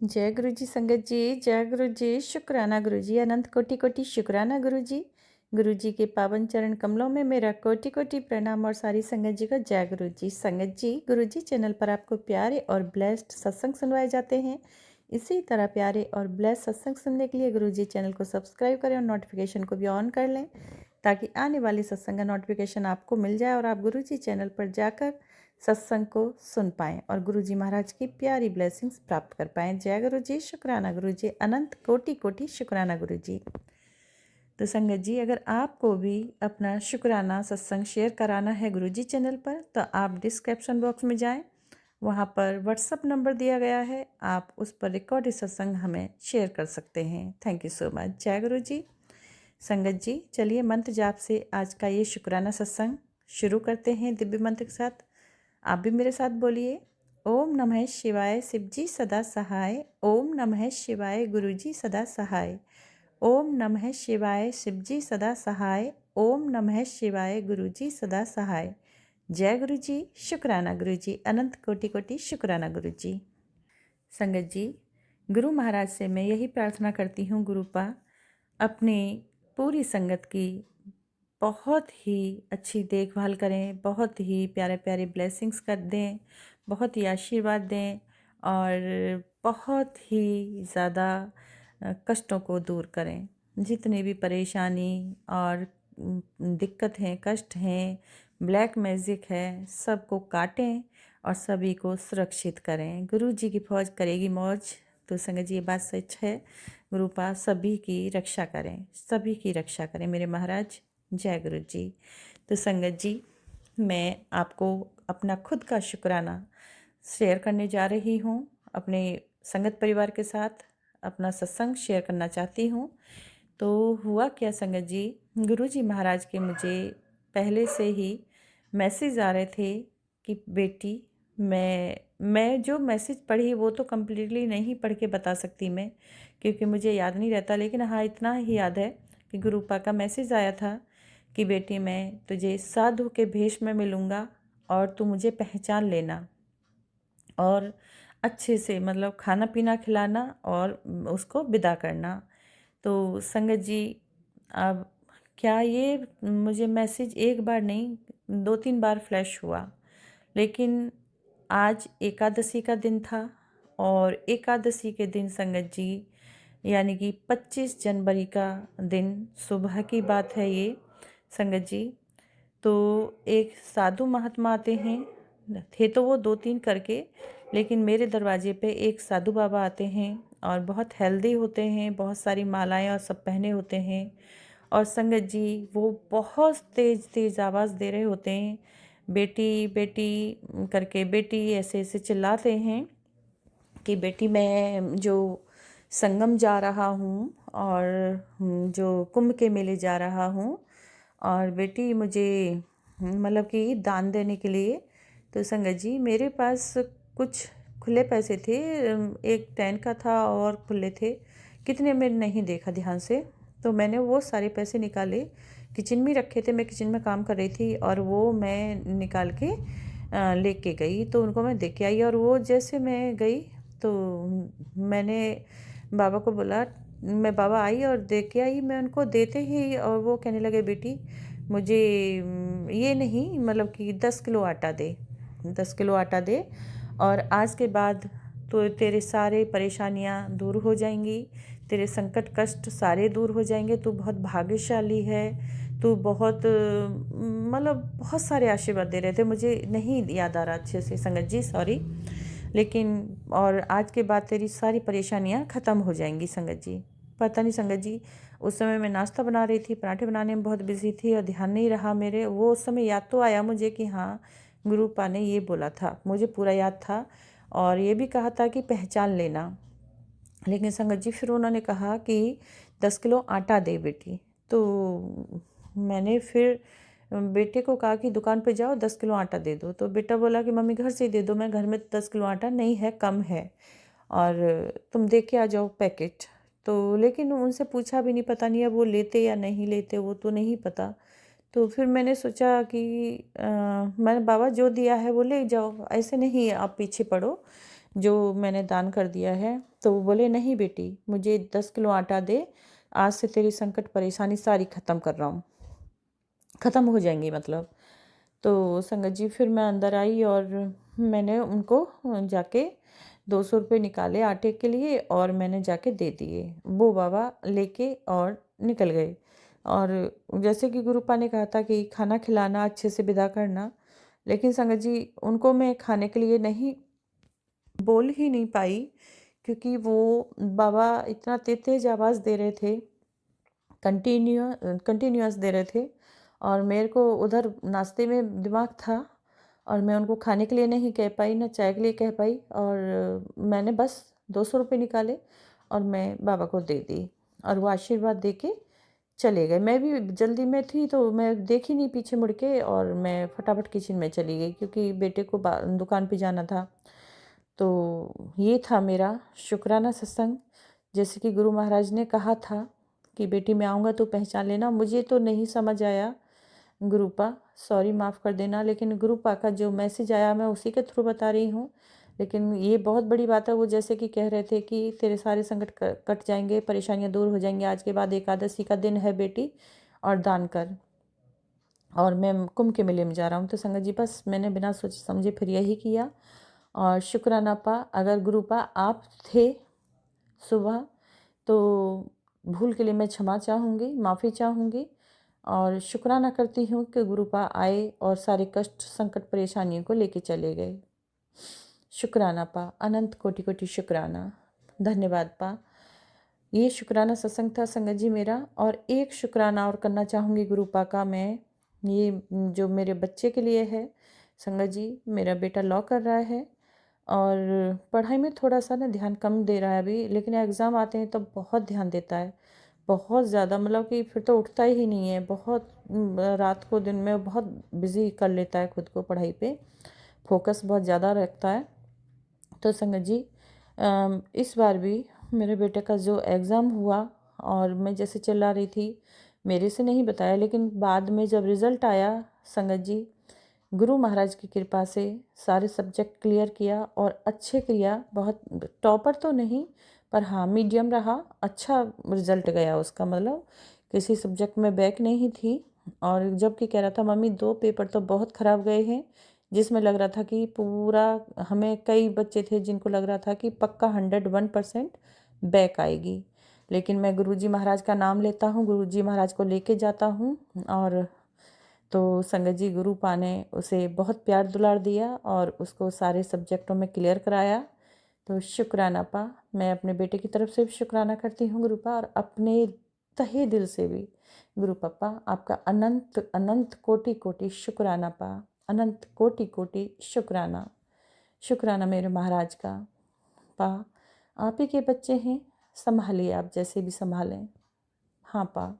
जय गुरु जी संगत जी, जय गुरु जी, शुक्राना गुरु जी, अनंत कोटि कोटि शुक्राना गुरु जी। गुरु जी के पावन चरण कमलों में मेरा कोटि कोटि प्रणाम और सारी संगत जी का जय गुरु जी। संगत जी, गुरु जी चैनल पर आपको प्यारे और ब्लेस्ड सत्संग सुनवाए जाते हैं। इसी तरह प्यारे और ब्लेस्ड सत्संग सुनने के लिए गुरु जी चैनल को सब्सक्राइब करें और नोटिफिकेशन को भी ऑन कर लें, ताकि आने वाली सत्संग का नोटिफिकेशन आपको मिल जाए और आप गुरु जी चैनल पर जाकर सत्संग को सुन पाएँ और गुरु जी महाराज की प्यारी ब्लेसिंग्स प्राप्त कर पाएँ। जय गुरु जी, शुक्राना गुरु जी, अनंत कोटि कोटि शुक्राना गुरु जी। तो संगत जी, अगर आपको भी अपना शुक्राना सत्संग शेयर कराना है गुरु जी चैनल पर, तो आप डिस्क्रिप्शन बॉक्स में जाएं, वहाँ पर व्हाट्सअप नंबर दिया गया है, आप उस पर रिकॉर्डेड सत्संग हमें शेयर कर सकते हैं। Thank you so much. जय गुरु जी। संगत जी, चलिए मंत्र जाप से आज का ये शुक्राना सत्संग शुरू करते हैं दिव्य मंत्र के साथ। आप भी मेरे साथ बोलिए। ओम नमः शिवाय, शिव जी सदा सहाय। ओम नमः शिवाय, गुरु जी सदा सहाय। ओम नमः शिवाय, शिव जी सदा सहाय। ओम नमः शिवाय, गुरु जी सदा सहाय। जय गुरु जी, शुक्राना गुरु जी, अनंत कोटि कोटि शुक्राना गुरु जी। संगत जी, गुरु महाराज से मैं यही प्रार्थना करती हूँ, गुरुपा अपनी पूरी संगत की बहुत ही अच्छी देखभाल करें, बहुत ही प्यारे प्यारे ब्लेसिंग्स कर दें, बहुत ही आशीर्वाद दें और बहुत ही ज़्यादा कष्टों को दूर करें। जितनी भी परेशानी और दिक्कत हैं, कष्ट हैं, ब्लैक मैजिक है, सबको काटें और सभी को सुरक्षित करें। गुरु जी की फौज करेगी मौज। तो संगत जी, ये बात सच है। गुरुपा सभी की रक्षा करें, सभी की रक्षा करें मेरे महाराज। जय गुरु जी। तो संगत जी, मैं आपको अपना खुद का शुक्राना शेयर करने जा रही हूँ। अपने संगत परिवार के साथ अपना सत्संग शेयर करना चाहती हूँ। तो हुआ क्या संगत जी, गुरु जी महाराज के मुझे पहले से ही मैसेज आ रहे थे कि बेटी, मैं जो मैसेज पढ़ी वो तो कम्प्लीटली नहीं पढ़ के बता सकती मैं, क्योंकि मुझे याद नहीं रहता, लेकिन हाँ इतना ही याद है कि गुरुपा का मैसेज आया था कि बेटी, मैं तुझे साधु के भेष में मिलूँगा और तू मुझे पहचान लेना और अच्छे से मतलब खाना पीना खिलाना और उसको विदा करना। तो संगत जी, अब क्या ये मुझे मैसेज एक बार नहीं 2-3 बार फ्लैश हुआ, लेकिन आज एकादशी का दिन था और एकादशी के दिन संगत जी, यानी कि 25 जनवरी का दिन, सुबह की बात है ये संगत जी। तो एक साधु महात्मा आते हैं, थे तो वो 2-3 करके, लेकिन मेरे दरवाजे पे एक साधु बाबा आते हैं और बहुत हेल्दी होते हैं, बहुत सारी मालाएं और सब पहने होते हैं। और संगत जी, वो बहुत तेज़ तेज़ आवाज़ दे रहे होते हैं, बेटी बेटी करके, बेटी ऐसे ऐसे चिल्लाते हैं कि बेटी, मैं जो संगम जा रहा हूँ और जो कुंभ के मेले जा रहा हूँ, और बेटी मुझे मतलब कि दान देने के लिए। तो संगत जी, मेरे पास कुछ खुले पैसे थे, एक 10 का था और खुले थे, कितने मैंने नहीं देखा ध्यान से। तो मैंने वो सारे पैसे निकाले, किचन में रखे थे, मैं किचन में काम कर रही थी, और वो मैं निकाल के लेके गई। तो उनको मैं दे के आई, और वो जैसे मैं गई तो मैंने बाबा को बोला, मैं बाबा आई और दे के आई, मैं उनको देते ही और वो कहने लगे, बेटी मुझे ये नहीं, मतलब कि 10 किलो आटा दे, 10 किलो आटा दे, और आज के बाद तो तेरे सारे परेशानियां दूर हो जाएंगी, तेरे संकट कष्ट सारे दूर हो जाएंगे, तू बहुत भाग्यशाली है, तू बहुत मतलब बहुत सारे आशीर्वाद दे रहे थे, मुझे नहीं याद आ रहा अच्छे से संगत जी, सॉरी। लेकिन और आज के बाद तेरी सारी परेशानियां ख़त्म हो जाएंगी संगत जी। पता नहीं संगत जी, उस समय मैं नाश्ता बना रही थी, पराठे बनाने में बहुत बिजी थी और ध्यान नहीं रहा मेरे। वो उस समय याद तो आया मुझे कि हाँ, गुरुपा ने ये बोला था, मुझे पूरा याद था, और ये भी कहा था कि पहचान लेना। लेकिन संगत जी, फिर उन्होंने कहा कि 10 किलो आटा दे बेटी। तो मैंने फिर बेटे को कहा कि दुकान पे जाओ, 10 किलो आटा दे दो। तो बेटा बोला कि मम्मी घर से ही दे दो, मैं घर में 10 किलो आटा नहीं है, कम है, और तुम दे के आ जाओ पैकेट। तो लेकिन उनसे पूछा भी नहीं, पता नहीं अब वो लेते या नहीं लेते, वो तो नहीं पता। तो फिर मैंने सोचा कि मैंने बाबा जो दिया है वो ले जाओ, ऐसे नहीं आप पीछे पड़ो, जो मैंने दान कर दिया है तो वो बोले नहीं बेटी, मुझे 10 किलो आटा दे, आज से तेरी संकट परेशानी सारी ख़त्म कर रहा हूँ, ख़त्म हो जाएंगी मतलब। तो संगत जी फिर मैं अंदर आई और मैंने उनको जाके 200 रुपये निकाले आटे के लिए और मैंने जाके दे दिए। वो बाबा लेके और निकल गए। और जैसे कि गुरुपा ने कहा था कि खाना खिलाना, अच्छे से विदा करना, लेकिन संगत जी उनको मैं खाने के लिए नहीं बोल ही नहीं पाई, क्योंकि वो बाबा इतना तेज आवाज़ दे रहे थे, कंटिन्यूअस दे रहे थे, और मेरे को उधर नाश्ते में दिमाग था और मैं उनको खाने के लिए नहीं कह पाई, ना चाय के लिए कह पाई। और मैंने बस 200 रुपये निकाले और मैं बाबा को दे दी और वो आशीर्वाद दे के चले गए। मैं भी जल्दी में थी तो मैं देखी नहीं पीछे मुड़ के और मैं फटाफट किचन में चली गई, क्योंकि बेटे को दुकान पे जाना था। तो ये था मेरा शुक्राना सत्संग। जैसे कि गुरु महाराज ने कहा था कि बेटी मैं आऊँगा तो पहचान लेना। मुझे तो नहीं समझ आया गुरुपा, सॉरी माफ़ कर देना, लेकिन गुरुपा का जो मैसेज आया मैं उसी के थ्रू बता रही हूँ। लेकिन ये बहुत बड़ी बात है। वो जैसे कि कह रहे थे कि तेरे सारे संकट कट जाएंगे, परेशानियाँ दूर हो जाएंगी, आज के बाद एकादशी का दिन है बेटी और दान कर। और मैं कुंभ के मेले में जा रहा हूँ। तो संगत जी बस मैंने बिना सोचे समझे फिर यही किया। और शुक्राना पा, अगर गुरुपा आप थे सुबह तो भूल के लिए मैं क्षमा चाहूँगी, माफ़ी चाहूँगी और शुक्राना करती हूँ कि गुरुपा आए और सारे कष्ट, संकट, परेशानियों को लेके चले गए। शुक्राना पा, अनंत कोटि कोटि शुक्राना, धन्यवाद पा। ये शुक्राना सत्संग था संगत जी मेरा। और एक शुक्राना और करना चाहूँगी गुरुपा का मैं, ये जो मेरे बच्चे के लिए है संगत जी। मेरा बेटा लॉ कर रहा है और पढ़ाई में थोड़ा सा ना ध्यान कम दे रहा है अभी, लेकिन एग्ज़ाम आते हैं तो बहुत ध्यान देता है, बहुत ज़्यादा, मतलब कि फिर तो उठता ही नहीं है। बहुत रात को दिन में बहुत बिज़ी कर लेता है खुद को पढ़ाई पे, फोकस बहुत ज़्यादा रखता है। तो संगत जी इस बार भी मेरे बेटे का जो एग्ज़ाम हुआ और मैं जैसे चिल्ला रही थी, मेरे से नहीं बताया, लेकिन बाद में जब रिज़ल्ट आया संगत जी, गुरु महाराज की कृपा से सारे सब्जेक्ट क्लियर किया और अच्छे किया। बहुत टॉपर तो नहीं, पर हाँ मीडियम रहा, अच्छा रिज़ल्ट गया उसका, मतलब किसी सब्जेक्ट में बैक नहीं थी। और जबकि कह रहा था मम्मी 2 पेपर तो बहुत ख़राब गए हैं, जिसमें लग रहा था कि पूरा, हमें कई बच्चे थे जिनको लग रहा था कि पक्का 101% बैक आएगी। लेकिन मैं गुरुजी महाराज का नाम लेता हूँ, गुरुजी महाराज को लेके जाता हूँ। और तो संगत जी गुरुपा ने उसे बहुत प्यार दुलार दिया और उसको सारे सब्जेक्टों में क्लियर कराया। तो शुक्राना पा, मैं अपने बेटे की तरफ से भी शुक्राना करती हूँ गुरुपा, और अपने तहे दिल से भी गुरु पप्पा आपका अनंत अनंत कोटि कोटि शुक्राना पा, अनंत कोटि कोटि शुक्राना। शुक्राना मेरे महाराज का पा, आप ही के बच्चे हैं, संभालिए आप जैसे भी संभालें। हाँ पा,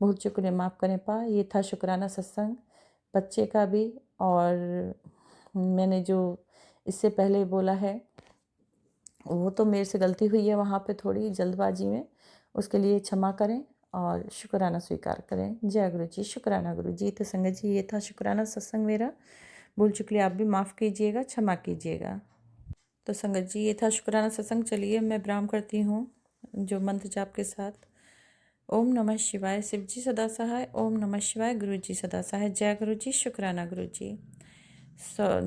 बहुत शुक्रिया, माफ़ करें पा। ये था शुक्राना सत्संग बच्चे का भी। और मैंने जो इससे पहले बोला है वो तो मेरे से गलती हुई है वहाँ पे थोड़ी जल्दबाजी में, उसके लिए क्षमा करें और शुक्राना स्वीकार करें। जय गुरु जी, शुक्राना गुरु जी। तो संगत जी ये था शुक्राना सत्संग मेरा, भूल चुकलिए आप भी माफ़ कीजिएगा, क्षमा कीजिएगा। तो संगत जी ये था शुक्राना सत्संग। चलिए मैं विराम करती हूँ जो मंत्र जाप के साथ। ओम नमः शिवाय, शिव जी सदा सहाय। ओम नमः शिवाय, गुरु जी सदा सहाय। जय गुरु जी, शुक्राना गुरु जी।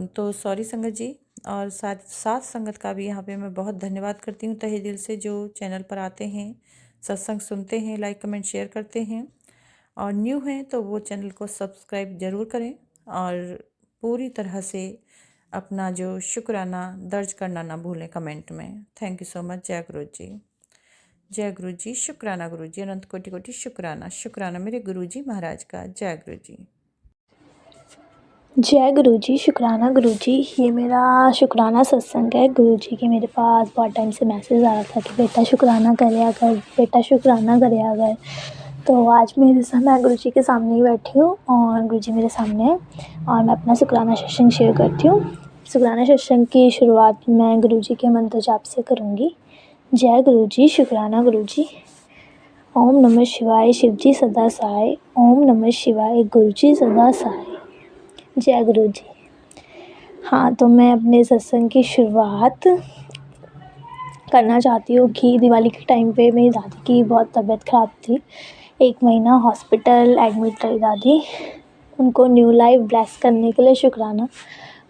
तो सॉरी संगत जी, और साथ संगत का भी यहाँ पे मैं बहुत धन्यवाद करती हूँ तहे दिल से, जो चैनल पर आते हैं, सत्संग सुनते हैं, लाइक कमेंट शेयर करते हैं। और न्यू हैं तो वो चैनल को सब्सक्राइब ज़रूर करें और पूरी तरह से अपना जो शुक्राना दर्ज करना ना भूलें कमेंट में। Thank you so much. जय गुरु जी, जय गुरु जी, शुक्राना गुरु जी, अनंत कोटि कोटि शुक्राना। शुक्राना मेरे गुरु जी महाराज का। जय गुरु जी। जय गुरु जी, शुक्राना गुरु जी। ये मेरा शुक्राना सत्संग है। गुरु जी के मेरे पास बहुत टाइम से मैसेज आ रहा था कि बेटा शुक्राना करे कर, बेटा शुक्राना करे कर। तो आज मैं गुरु जी के सामने ही बैठी हूँ और गुरु जी मेरे सामने हैं और मैं अपना शुक्राना सत्संग शेयर करती हूँ। शुक्राना सत्संग की शुरुआत मैं गुरु जी के मंत्र जाप से करूँगी। जय गुरु जी, शुक्राना गुरु जी। ओम नमः शिवाय, शिव जी सदा सहाय। ओम नमः शिवाय, गुरु जी सदा सहाय। जय गुरु जी। हाँ, तो मैं अपने सत्संग की शुरुआत करना चाहती हूँ कि दिवाली के टाइम पे मेरी दादी की बहुत तबीयत ख़राब थी। 1 महीना हॉस्पिटल एडमिट रही दादी। उनको न्यू लाइफ ब्लेस करने के लिए शुक्राना।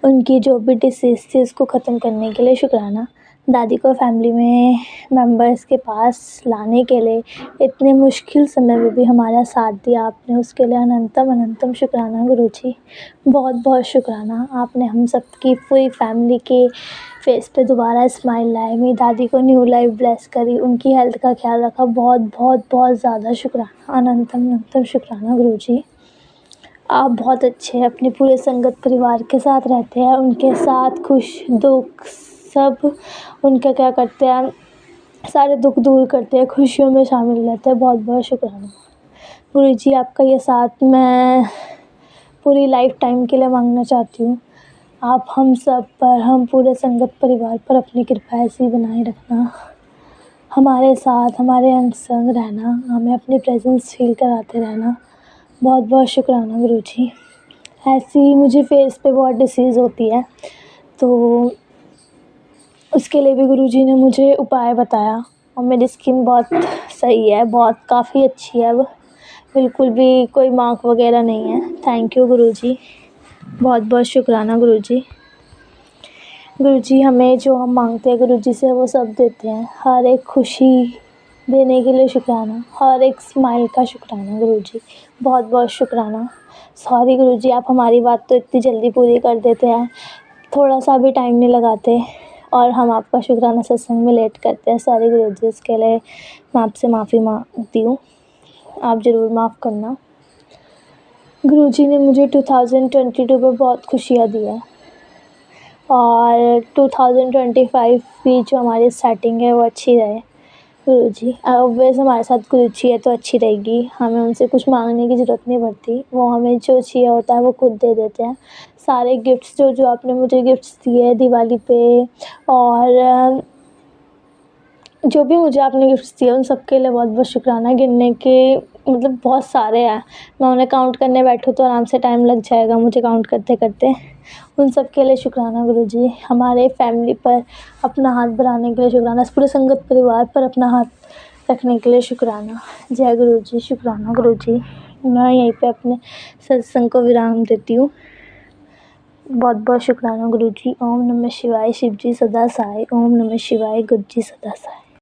उनकी जो भी डिसीज़ थी उसको ख़त्म करने के लिए शुक्राना। दादी को फैमिली में मेंबर्स के पास लाने के लिए इतने मुश्किल समय में भी हमारा साथ दिया आपने, उसके लिए अनंतम अनंतम शुक्राना गुरुजी। बहुत बहुत शुक्राना, आपने हम सब की पूरी फैमिली के फेस पे दोबारा स्माइल लाए, मेरी दादी को न्यू लाइफ ब्लेस करी, उनकी हेल्थ का ख्याल रखा। बहुत बहुत बहुत ज़्यादा शुक्राना, अनंतम अनंतम शुक्राना गुरुजी। आप बहुत अच्छे हैं, अपने पूरे संगत परिवार के साथ रहते हैं, उनके साथ खुश दुख सब उनका क्या करते हैं, सारे दुख दूर करते हैं, खुशियों में शामिल रहते हैं। बहुत बहुत शुक्राना गुरुजी, आपका ये साथ मैं पूरी लाइफ टाइम के लिए मांगना चाहती हूँ। आप हम सब पर, हम पूरे संगत परिवार पर अपनी कृपा ऐसी बनाए रखना, हमारे साथ हमारे अंग संग रहना, हमें अपनी प्रेजेंस फील कराते रहना। बहुत बहुत शुक्राना गुरुजी। ऐसी मुझे फेस पे बहुत डिसीज़ होती है, तो उसके लिए भी गुरुजी ने मुझे उपाय बताया और मेरी स्किन बहुत सही है, बहुत काफ़ी अच्छी है अब, बिल्कुल भी कोई मार्क वगैरह नहीं है। थैंक यू गुरुजी, बहुत बहुत शुक्राना गुरुजी। गुरुजी हमें जो हम मांगते हैं गुरुजी से वो सब देते हैं। हर एक खुशी देने के लिए शुक्राना, हर एक स्माइल का शुक्राना गुरुजी, बहुत बहुत शुक्राना। सॉरी गुरुजी, आप हमारी बात तो इतनी जल्दी पूरी कर देते हैं, थोड़ा सा भी टाइम नहीं लगाते और हम आपका शुक्राना सत्संग में लेट करते हैं। सॉरी गुरुजी, इसके लिए मैं आपसे माफ़ी मांगती हूँ, आप ज़रूर माफ़ करना। गुरुजी ने मुझे 2022 में बहुत खुशियाँ दी है और 2025 भी जो हमारी स्टार्टिंग है वो अच्छी रहे गुरुजी। ऑब्वियस हमारे साथ गुरुजी है तो अच्छी रहेगी, हमें उनसे कुछ मांगने की ज़रूरत नहीं पड़ती, वो हमें जो चाहिए होता है वो खुद दे देते हैं। सारे गिफ्ट्स जो आपने मुझे गिफ्ट्स दिए दिवाली पे और जो भी मुझे आपने गिफ्ट्स दिए उन सब के लिए बहुत बहुत शुक्राना। गिनने के मतलब बहुत सारे हैं, मैं उन्हें काउंट करने बैठूँ तो आराम से टाइम लग जाएगा मुझे काउंट करते करते। उन सब के लिए शुक्राना गुरुजी। हमारे फैमिली पर अपना हाथ बढ़ाने के लिए शुक्राना, पूरे संगत परिवार पर अपना हाथ रखने के लिए शुक्राना। जय गुरुजी, शुक्राना गुरुजी। मैं यहीं पे अपने सत्संग को विराम देती हूँ। बहुत बहुत शुक्राना गुरुजी। ओम नमः शिवाय, शिव जी सदा सहाय। ओम नमः शिवाय, गुरु जी सदा सहाय।